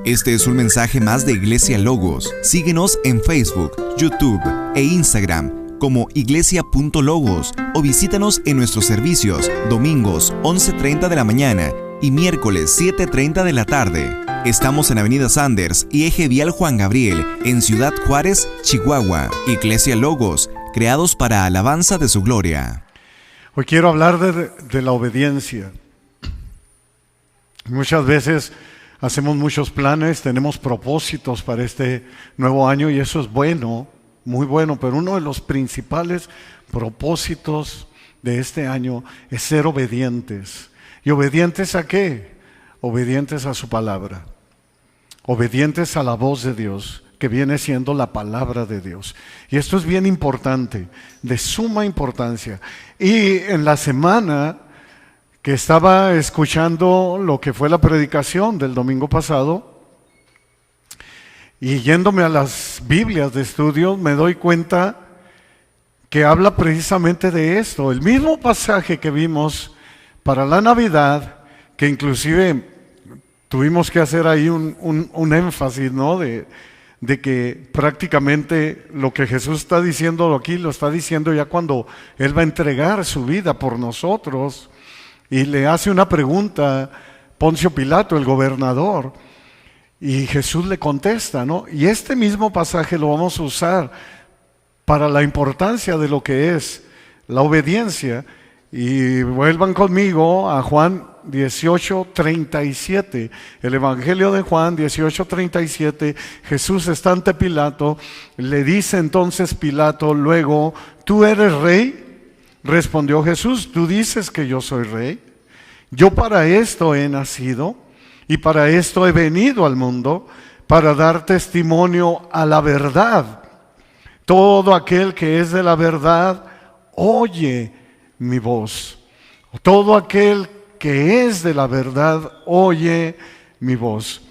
Este es un mensaje más de Iglesia Logos. Síguenos en Facebook, YouTube e Instagram como iglesia.logos o visítanos en nuestros servicios domingos 11:30 de la mañana y miércoles 7:30 de la tarde. Estamos en Avenida Sanders y Eje Vial Juan Gabriel, en Ciudad Juárez, Chihuahua. Iglesia Logos, creados para alabanza de su gloria. Hoy quiero hablar de la obediencia. Muchas veces hacemos muchos planes, tenemos propósitos para este nuevo año y eso es bueno, muy bueno, pero uno de los principales propósitos de este año es ser obedientes. ¿Y obedientes a qué? Obedientes a su palabra, obedientes a la voz de Dios, que viene siendo la palabra de Dios. Y esto es bien importante, de suma importancia. Y en la semana que estaba escuchando lo que fue la predicación del domingo pasado, y yéndome a las Biblias de estudio, me doy cuenta que habla precisamente de esto. El mismo pasaje que vimos para la Navidad, que inclusive tuvimos que hacer ahí un énfasis, ¿no? De que prácticamente lo que Jesús está diciendo aquí, lo está diciendo ya cuando Él va a entregar su vida por nosotros. Y le hace una pregunta Poncio Pilato, el gobernador, y Jesús le contesta, ¿no? Y este mismo pasaje lo vamos a usar para la importancia de lo que es la obediencia. Y vuelvan conmigo a Juan 18:37, el Evangelio de Juan 18:37. Jesús está ante Pilato, le dice entonces Pilato luego: ¿tú eres rey? Respondió Jesús: tú dices que yo soy rey. Yo para esto he nacido y para esto he venido al mundo, para dar testimonio a la verdad. Todo aquel que es de la verdad oye mi voz. Todo aquel que es de la verdad oye mi voz.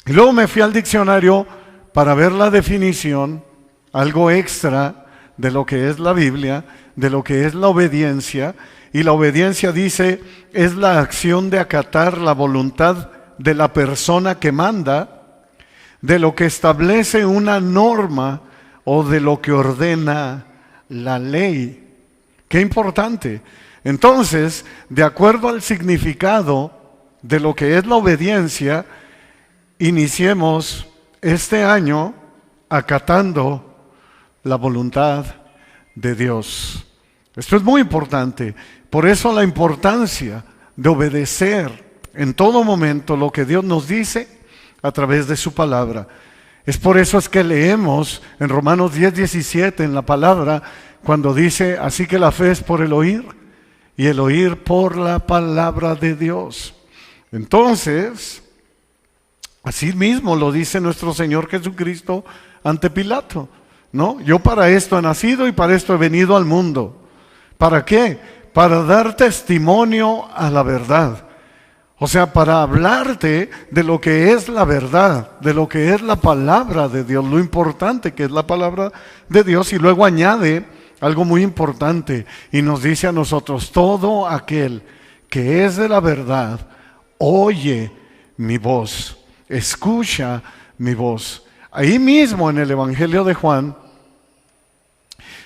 Y luego me fui al diccionario para ver la definición, algo extra de lo que es la Biblia, de lo que es la obediencia. Y la obediencia dice, es la acción de acatar la voluntad de la persona que manda, de lo que establece una norma o de lo que ordena la ley. Qué importante. Entonces, de acuerdo al significado de lo que es la obediencia, iniciemos este año acatando la voluntad de Dios. Esto es muy importante. Por eso la importancia de obedecer en todo momento lo que Dios nos dice a través de su palabra. Es por eso es que leemos en Romanos 10:17 en la palabra, cuando dice: así que la fe es por el oír y el oír por la palabra de Dios. Entonces, así mismo lo dice nuestro Señor Jesucristo ante Pilato, ¿no? Yo para esto he nacido y para esto he venido al mundo. ¿Para qué? Para dar testimonio a la verdad. O sea, para hablarte de lo que es la verdad, de lo que es la palabra de Dios, lo importante que es la palabra de Dios. Y luego añade algo muy importante y nos dice a nosotros: todo aquel que es de la verdad oye mi voz, escucha mi voz. Ahí mismo en el Evangelio de Juan,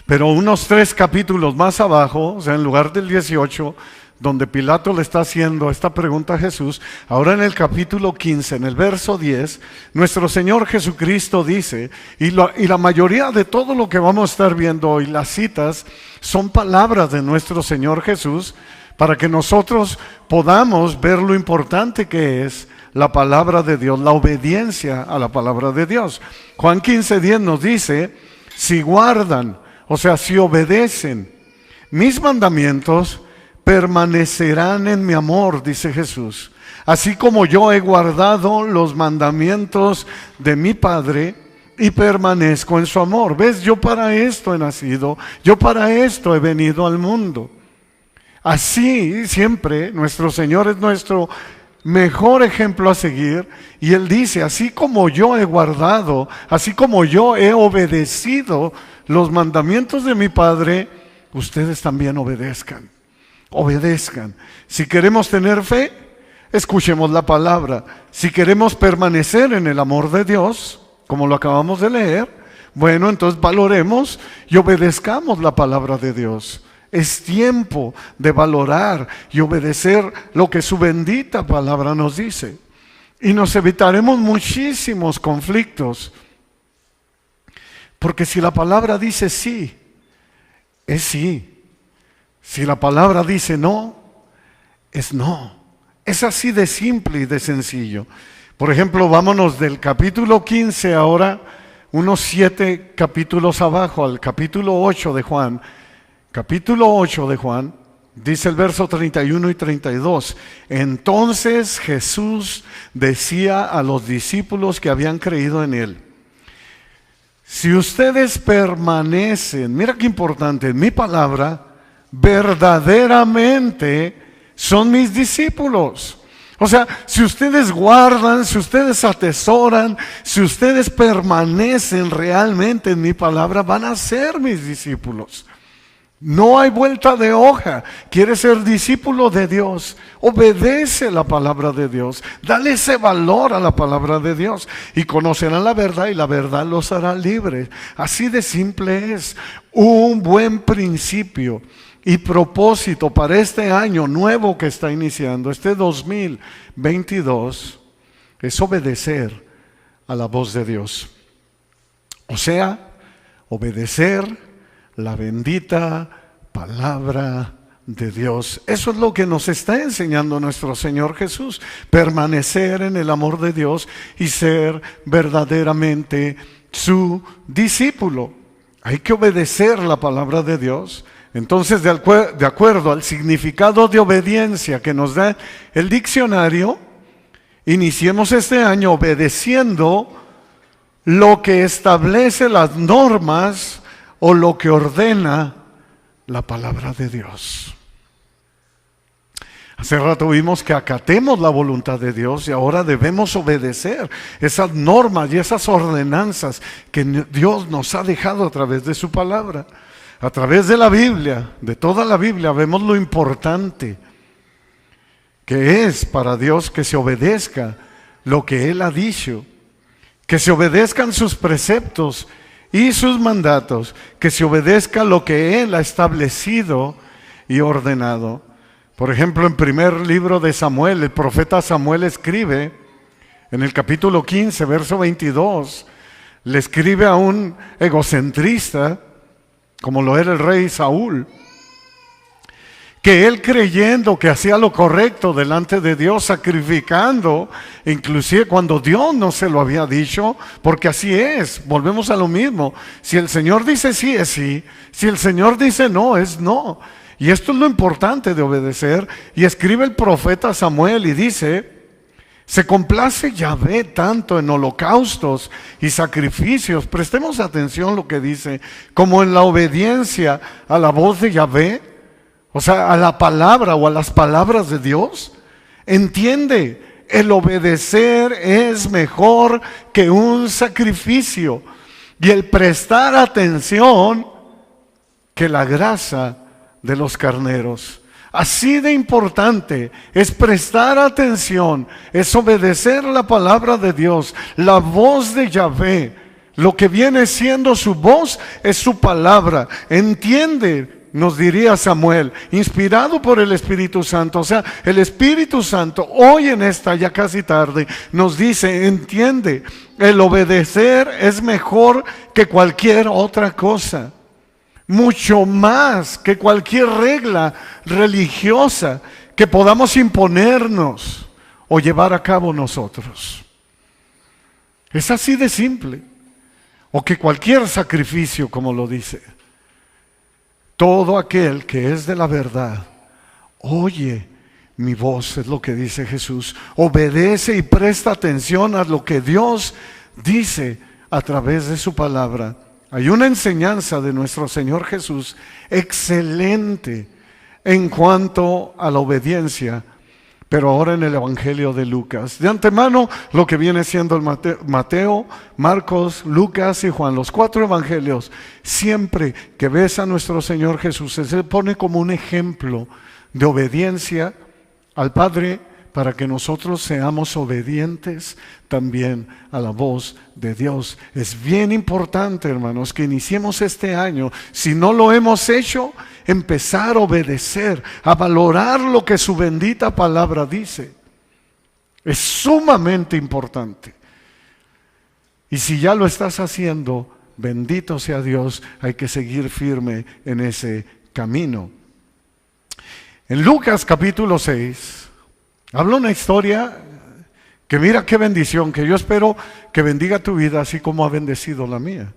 pero unos 3 capítulos más abajo, o sea, en lugar del 18, donde Pilato le está haciendo esta pregunta a Jesús, ahora en el capítulo 15, en el verso 10, nuestro Señor Jesucristo dice, y la mayoría de todo lo que vamos a estar viendo hoy, las citas, son palabras de nuestro Señor Jesús, para que nosotros podamos ver lo importante que es la palabra de Dios, la obediencia a la palabra de Dios. Juan 15:10 nos dice: si guardan, o sea, si obedecen mis mandamientos, permanecerán en mi amor, dice Jesús. Así como yo he guardado los mandamientos de mi Padre y permanezco en su amor. ¿Ves? Yo para esto he nacido, yo para esto he venido al mundo. Así siempre nuestro Señor es nuestro mejor ejemplo a seguir, y Él dice: así como yo he guardado, así como yo he obedecido los mandamientos de mi Padre, ustedes también obedezcan. Obedezcan. Si queremos tener fe, escuchemos la palabra. Si queremos permanecer en el amor de Dios, como lo acabamos de leer, bueno, entonces valoremos y obedezcamos la palabra de Dios. Es tiempo de valorar y obedecer lo que su bendita palabra nos dice. Y nos evitaremos muchísimos conflictos. Porque si la palabra dice sí, es sí. Si la palabra dice no, es no. Es así de simple y de sencillo. Por ejemplo, vámonos del capítulo 15 ahora, unos 7 capítulos abajo, al capítulo 8 de Juan. Capítulo 8 de Juan, dice el verso 31 y 32. Entonces Jesús decía a los discípulos que habían creído en Él: si ustedes permanecen, mira qué importante, en mi palabra, verdaderamente son mis discípulos. O sea, si ustedes guardan, si ustedes atesoran, si ustedes permanecen realmente en mi palabra, van a ser mis discípulos. No hay vuelta de hoja. ¿Quieres ser discípulo de Dios? Obedece la palabra de Dios. Dale ese valor a la palabra de Dios. Y conocerán la verdad y la verdad los hará libres. Así de simple es. Un buen principio y propósito para este año nuevo que está iniciando, este 2022, es obedecer a la voz de Dios. O sea, obedecer la bendita palabra de Dios. Eso es lo que nos está enseñando nuestro Señor Jesús. Permanecer en el amor de Dios y ser verdaderamente su discípulo. Hay que obedecer la palabra de Dios. Entonces, de acuerdo al significado de obediencia que nos da el diccionario, iniciemos este año obedeciendo lo que establece las normas o lo que ordena la palabra de Dios. Hace rato vimos que acatemos la voluntad de Dios y ahora debemos obedecer esas normas y esas ordenanzas que Dios nos ha dejado a través de su palabra. A través de la Biblia, de toda la Biblia, vemos lo importante que es para Dios que se obedezca lo que Él ha dicho, que se obedezcan sus preceptos y sus mandatos, que se obedezca lo que Él ha establecido y ordenado. Por ejemplo, en primer libro de Samuel, el profeta Samuel escribe, en el capítulo 15, verso 22, le escribe a un egocentrista, como lo era el rey Saúl, que él creyendo que hacía lo correcto delante de Dios, sacrificando, inclusive cuando Dios no se lo había dicho, porque así es, volvemos a lo mismo, si el Señor dice sí, es sí, si el Señor dice no, es no, y esto es lo importante de obedecer. Y escribe el profeta Samuel y dice: se complace Yahvé tanto en holocaustos y sacrificios, prestemos atención a lo que dice, como en la obediencia a la voz de Yahvé, o sea, a la palabra o a las palabras de Dios. Entiende, el obedecer es mejor que un sacrificio y el prestar atención que la grasa de los carneros. Así de importante es prestar atención, es obedecer la palabra de Dios, la voz de Yahvé. Lo que viene siendo su voz es su palabra. Entiende, nos diría Samuel, inspirado por el Espíritu Santo. O sea, el Espíritu Santo hoy en esta ya casi tarde nos dice: entiende, el obedecer es mejor que cualquier otra cosa. Mucho más que cualquier regla religiosa que podamos imponernos o llevar a cabo nosotros. Es así de simple. O que cualquier sacrificio, como lo dice. Todo aquel que es de la verdad oye mi voz, es lo que dice Jesús. Obedece y presta atención a lo que Dios dice a través de su palabra. Hay una enseñanza de nuestro Señor Jesús excelente en cuanto a la obediencia, pero ahora en el Evangelio de Lucas. De antemano, lo que viene siendo el Mateo, Marcos, Lucas y Juan, los 4 evangelios, siempre que ves a nuestro Señor Jesús, se pone como un ejemplo de obediencia al Padre, para que nosotros seamos obedientes también a la voz de Dios. Es bien importante, hermanos, que iniciemos este año, si no lo hemos hecho, empezar a obedecer, a valorar lo que su bendita palabra dice. Es sumamente importante. Y si ya lo estás haciendo, bendito sea Dios, hay que seguir firme en ese camino. En Lucas capítulo 6, habla una historia que mira qué bendición, que yo espero que bendiga tu vida así como ha bendecido la mía.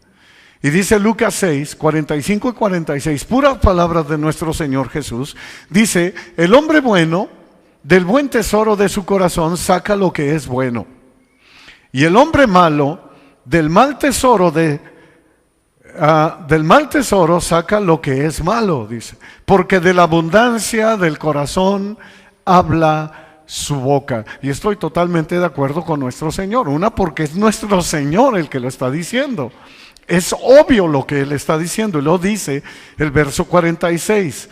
Y dice Lucas 6, 45 y 46, puras palabras de nuestro Señor Jesús. Dice, el hombre bueno del buen tesoro de su corazón saca lo que es bueno. Y el hombre malo del mal tesoro saca lo que es malo, dice. Porque de la abundancia del corazón habla su boca. Y estoy totalmente de acuerdo con nuestro Señor. Una, porque es nuestro Señor el que lo está diciendo. Es obvio lo que Él está diciendo. Y lo dice el verso 46.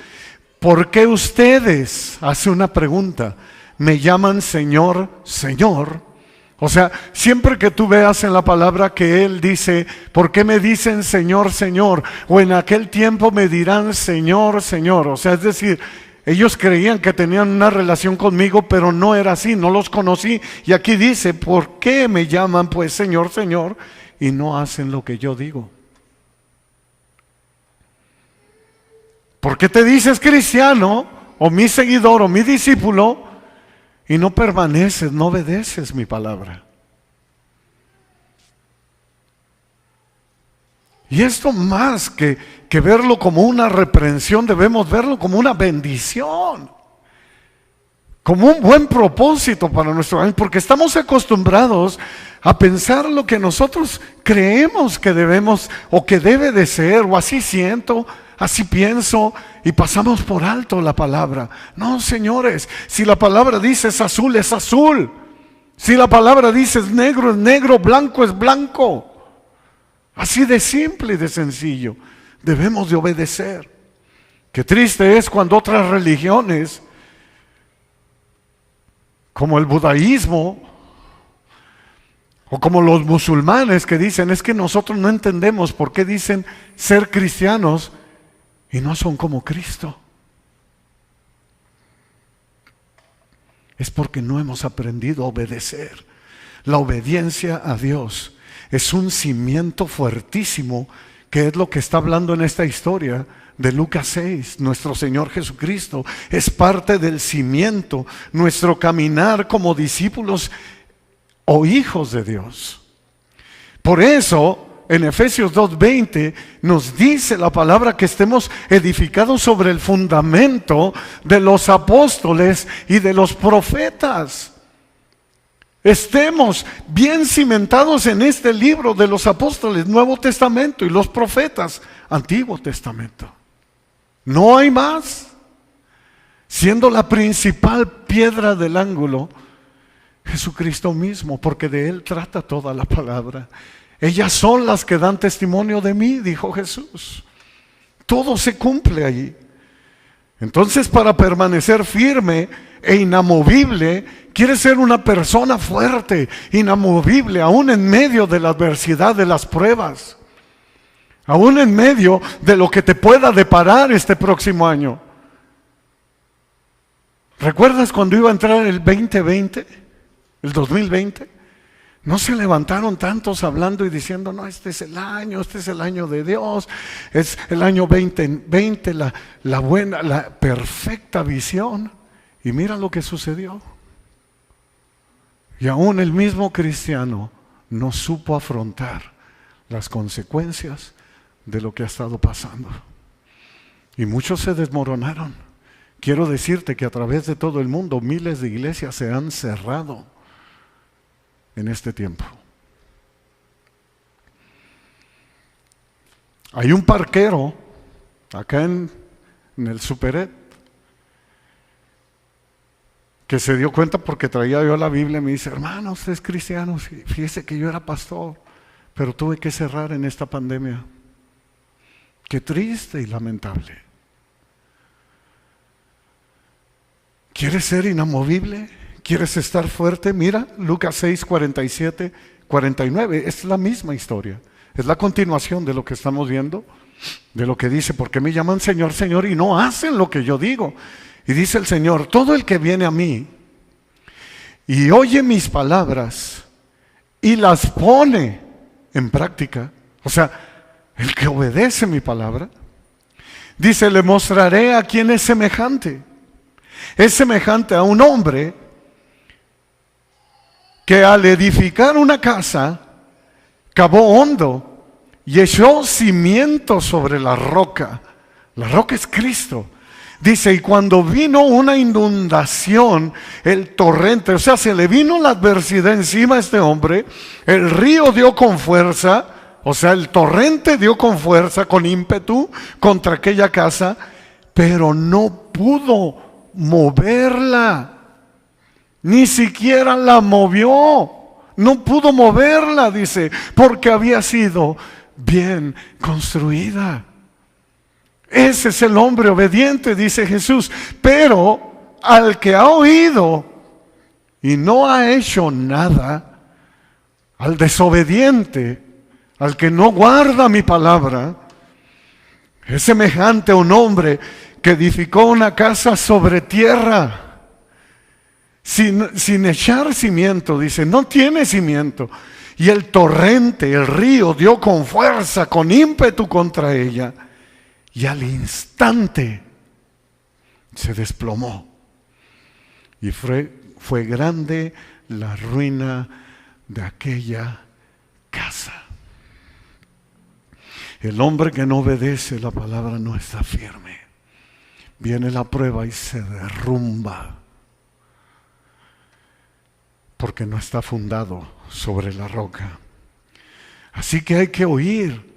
¿Por qué ustedes, hace una pregunta, me llaman Señor, Señor? O sea, siempre que tú veas en la palabra que Él dice, ¿por qué me dicen Señor, Señor? O en aquel tiempo me dirán Señor, Señor. O sea, es decir, ellos creían que tenían una relación conmigo, pero no era así, no los conocí. Y aquí dice, ¿por qué me llaman pues Señor, Señor? Y no hacen lo que yo digo. ¿Por qué te dices cristiano, o mi seguidor, o mi discípulo, y no permaneces, no obedeces mi palabra? Y esto más que verlo como una reprensión, debemos verlo como una bendición, como un buen propósito para nuestro año, porque estamos acostumbrados a pensar lo que nosotros creemos que debemos o que debe de ser, o así siento, así pienso, y pasamos por alto la palabra. No, señores, si la palabra dice es azul, es azul. Si la palabra dice es negro, blanco es blanco. Así de simple y de sencillo. Debemos de obedecer. Qué triste es cuando otras religiones, como el budaísmo, o como los musulmanes, que dicen, es que nosotros no entendemos por qué dicen ser cristianos y no son como Cristo. Es porque no hemos aprendido a obedecer. La obediencia a Dios es un cimiento fuertísimo, que es lo que está hablando en esta historia de Lucas 6. Nuestro Señor Jesucristo es parte del cimiento, nuestro caminar como discípulos o hijos de Dios. Por eso, en Efesios 2:20 nos dice la palabra que estemos edificados sobre el fundamento de los apóstoles y de los profetas. Estemos bien cimentados en este libro de los apóstoles, Nuevo Testamento, y los profetas, Antiguo Testamento. No hay más. Siendo la principal piedra del ángulo Jesucristo mismo, porque de Él trata toda la palabra. Ellas son las que dan testimonio de mí, dijo Jesús. Todo se cumple allí. Entonces, para permanecer firme e inamovible, quiere ser una persona fuerte, inamovible, aún en medio de la adversidad, de las pruebas, aún en medio de lo que te pueda deparar este próximo año. ¿Recuerdas cuando iba a entrar el 2020, el 2020? No se levantaron tantos hablando y diciendo, no, este es el año de Dios, es el año 2020, la buena, la perfecta visión. Y mira lo que sucedió. Y aún el mismo cristiano no supo afrontar las consecuencias de lo que ha estado pasando. Y muchos se desmoronaron. Quiero decirte que a través de todo el mundo miles de iglesias se han cerrado en este tiempo. Hay un parquero acá en el Superet que se dio cuenta porque traía yo la Biblia y me dice, hermano, usted es cristiano. Fíjese que yo era pastor, pero tuve que cerrar en esta pandemia. Qué triste y lamentable. ¿Quieres ser inamovible? ¿Quieres estar fuerte? Mira, Lucas 6, 47, 49. Es la misma historia. Es la continuación de lo que estamos viendo, de lo que dice, porque me llaman Señor, Señor, y no hacen lo que yo digo. Y dice el Señor, todo el que viene a mí y oye mis palabras y las pone en práctica, o sea, el que obedece mi palabra, dice, le mostraré a quién es semejante. Es semejante a un hombre que al edificar una casa, cavó hondo y echó cimiento sobre la roca. La roca es Cristo. Dice, y cuando vino una inundación, el torrente, o sea, se le vino la adversidad encima a este hombre, el río dio con fuerza, o sea, el torrente dio con fuerza, con ímpetu contra aquella casa, pero no pudo moverla, ni siquiera la movió, no pudo moverla, dice, porque había sido bien construida. Ese es el hombre obediente, dice Jesús. Pero al que ha oído y no ha hecho nada, al desobediente, al que no guarda mi palabra, es semejante a un hombre que edificó una casa sobre tierra, sin echar cimiento, dice, no tiene cimiento. Y el torrente, el río, dio con fuerza, con ímpetu contra ella. Y al instante se desplomó. Y fue grande la ruina de aquella casa. El hombre que no obedece la palabra no está firme. Viene la prueba y se derrumba. Porque no está fundado sobre la roca. Así que hay que oír.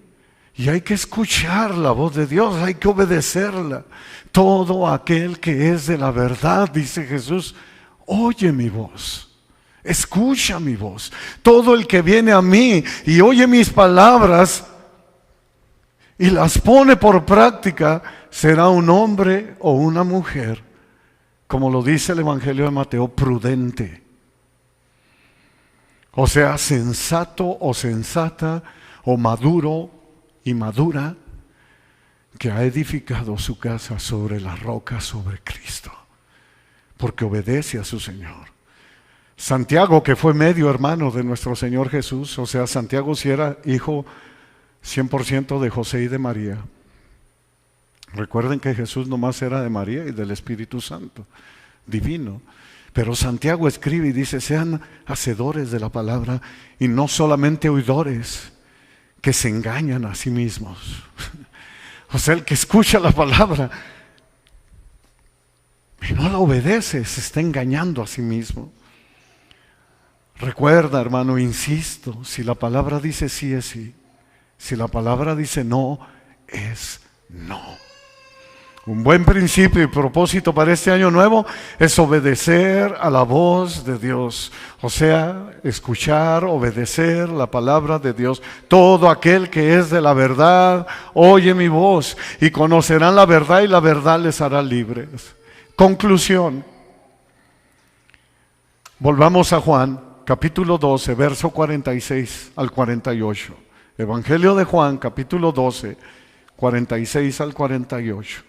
Y hay que escuchar la voz de Dios, hay que obedecerla. Todo aquel que es de la verdad, dice Jesús, oye mi voz, escucha mi voz. Todo el que viene a mí y oye mis palabras y las pone por práctica, será un hombre o una mujer, como lo dice el Evangelio de Mateo, prudente. O sea, sensato o sensata o maduro y madura, que ha edificado su casa sobre la roca, sobre Cristo, porque obedece a su Señor. Santiago, que fue medio hermano de nuestro Señor Jesús, o sea, Santiago sí era hijo 100% de José y de María. Recuerden que Jesús nomás era de María y del Espíritu Santo, divino. Pero Santiago escribe y dice, sean hacedores de la palabra y no solamente oidores, que se engañan a sí mismos. O sea, el que escucha la palabra y no la obedece, se está engañando a sí mismo. Recuerda, hermano, insisto, si la palabra dice sí, es sí. Si la palabra dice no, es no. Un buen principio y propósito para este año nuevo es obedecer a la voz de Dios. O sea, escuchar, obedecer la palabra de Dios. Todo aquel que es de la verdad, oye mi voz y conocerán la verdad y la verdad les hará libres. Conclusión. Volvamos a Juan, capítulo 12, verso 46 al 48. Evangelio de Juan, capítulo 12, 46 al 48.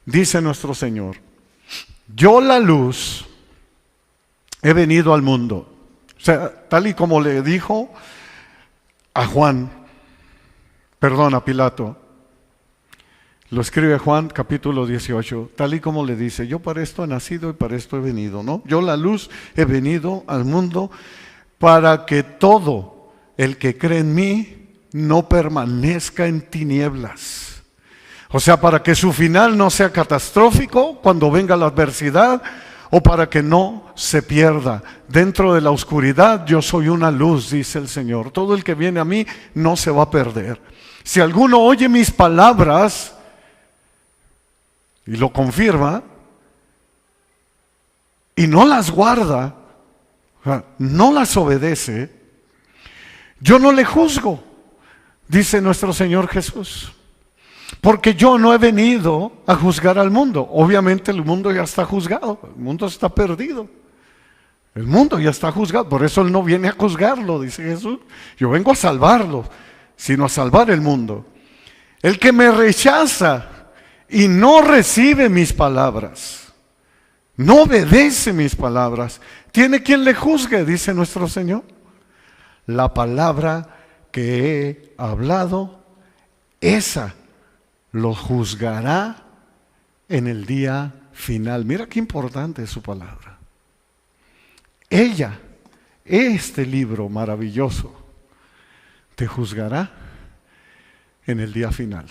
Dice nuestro Señor, yo la luz he venido al mundo. O sea, tal y como le dijo a Pilato, lo escribe Juan capítulo 18, tal y como le dice, yo para esto he nacido y para esto he venido, ¿no? Yo la luz he venido al mundo para que todo el que cree en mí no permanezca en tinieblas. O sea, para que su final no sea catastrófico cuando venga la adversidad, o para que no se pierda. Dentro de la oscuridad yo soy una luz, dice el Señor. Todo el que viene a mí no se va a perder. Si alguno oye mis palabras y lo confirma y no las guarda, no las obedece, yo no le juzgo, dice nuestro Señor Jesús. Porque yo no he venido a juzgar al mundo. Obviamente el mundo ya está juzgado, el mundo está perdido. El mundo ya está juzgado, por eso Él no viene a juzgarlo, dice Jesús. Yo vengo a salvarlo, sino a salvar el mundo. El que me rechaza y no recibe mis palabras, no obedece mis palabras, tiene quien le juzgue, dice nuestro Señor. La palabra que he hablado, esa lo juzgará en el día final. Mira qué importante es su palabra. Ella, este libro maravilloso, te juzgará en el día final.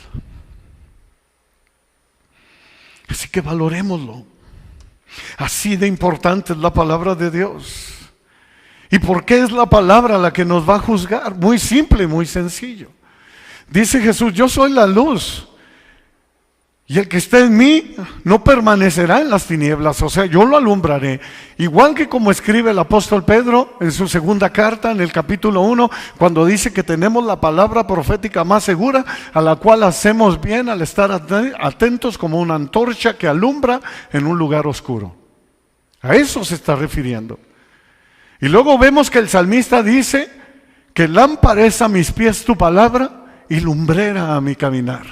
Así que valorémoslo. Así de importante es la palabra de Dios. ¿Y por qué es la palabra la que nos va a juzgar? Muy simple, muy sencillo. Dice Jesús, yo soy la luz, y el que esté en mí no permanecerá en las tinieblas, o sea, yo lo alumbraré. Igual que como escribe el apóstol Pedro en su segunda carta, en el capítulo 1, cuando dice que tenemos la palabra profética más segura, a la cual hacemos bien al estar atentos como una antorcha que alumbra en un lugar oscuro. A eso se está refiriendo. Y luego vemos que el salmista dice que lámpara es a mis pies tu palabra y lumbrera a mi caminar.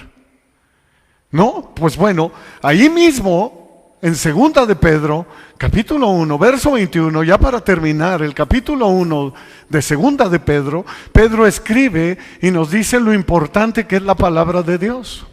¿No? Pues bueno, ahí mismo, en segunda de Pedro, capítulo 1, verso 21, ya para terminar el capítulo 1 de segunda de Pedro, Pedro escribe y nos dice lo importante que es la palabra de Dios.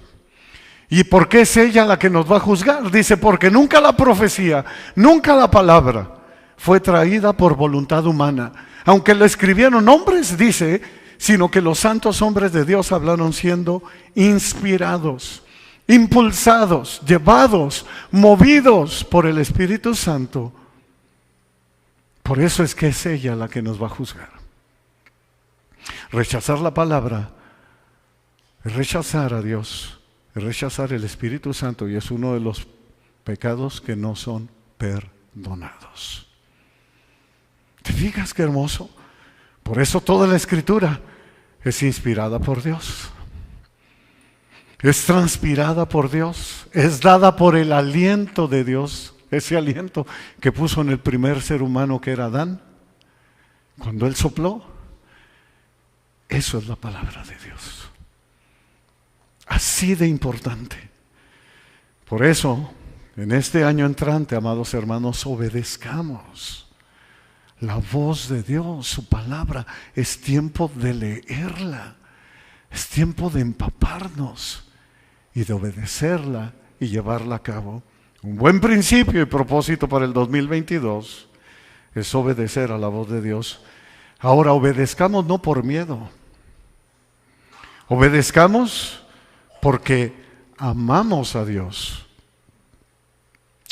¿Y por qué es ella la que nos va a juzgar? Dice, porque nunca la profecía, nunca la palabra fue traída por voluntad humana. Aunque lo escribieron hombres, dice, sino que los santos hombres de Dios hablaron siendo inspirados, impulsados, llevados, movidos por el Espíritu Santo. Por eso es que es ella la que nos va a juzgar. Rechazar la palabra es rechazar a Dios, es rechazar el Espíritu Santo, y es uno de los pecados que no son perdonados. ¿Te fijas qué hermoso? Por eso toda la Escritura es inspirada por Dios, es transpirada por Dios, es dada por el aliento de Dios, ese aliento que puso en el primer ser humano, que era Adán, cuando él sopló. Eso es la palabra de Dios, así de importante. Por eso, en este año entrante, amados hermanos, obedezcamos la voz de Dios, su palabra. Es tiempo de leerla, es tiempo de empaparnos y de obedecerla y llevarla a cabo. Un buen principio y propósito para el 2022 es obedecer a la voz de Dios. Ahora, obedezcamos no por miedo, obedezcamos porque amamos a Dios.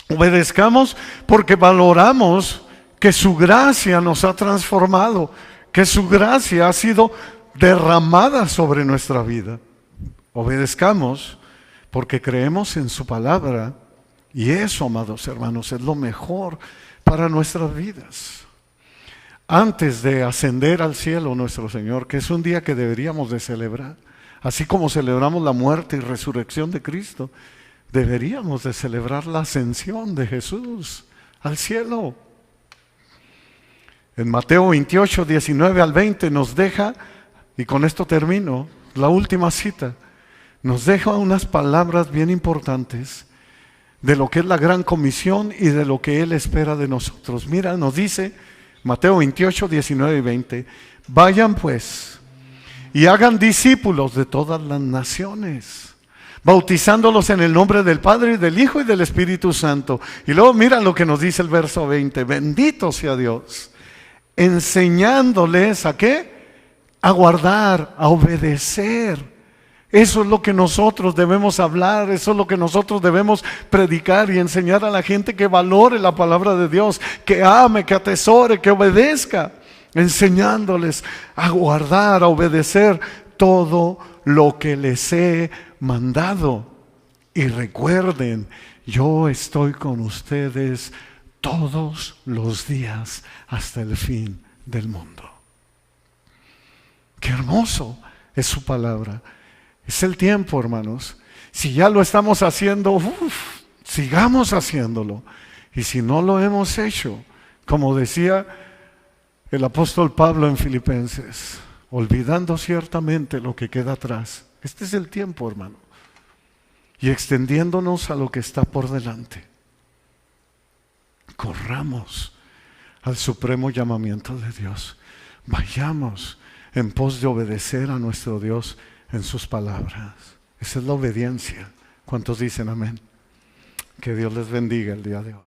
Obedezcamos porque valoramos que su gracia nos ha transformado, que su gracia ha sido derramada sobre nuestra vida. Obedezcamos porque creemos en su palabra, y eso, amados hermanos, es lo mejor para nuestras vidas. Antes de ascender al cielo nuestro Señor, que es un día que deberíamos de celebrar, así como celebramos la muerte y resurrección de Cristo, deberíamos de celebrar la ascensión de Jesús al cielo. En Mateo 28, 19 al 20 nos deja, y con esto termino, la última cita, nos deja unas palabras bien importantes de lo que es la gran comisión y de lo que Él espera de nosotros. Mira, nos dice Mateo 28, 19 y 20, vayan pues y hagan discípulos de todas las naciones, bautizándolos en el nombre del Padre, y del Hijo y del Espíritu Santo. Y luego mira lo que nos dice el verso 20, bendito sea Dios, enseñándoles ¿a qué? A guardar, a obedecer. Eso es lo que nosotros debemos hablar, eso es lo que nosotros debemos predicar y enseñar a la gente, que valore la palabra de Dios, que ame, que atesore, que obedezca, enseñándoles a guardar, a obedecer todo lo que les he mandado. Y recuerden, yo estoy con ustedes todos los días hasta el fin del mundo. Qué hermoso es su palabra. Es el tiempo, hermanos. Si ya lo estamos haciendo, sigamos haciéndolo. Y si no lo hemos hecho, Como decía el apóstol Pablo en Filipenses, olvidando ciertamente lo que queda atrás. Este es el tiempo, hermano. Y extendiéndonos a lo que está por delante. Corramos al supremo llamamiento de Dios. Vayamos en pos de obedecer a nuestro Dios en sus palabras. Esa es la obediencia. ¿Cuántos dicen amén? Que Dios les bendiga el día de hoy.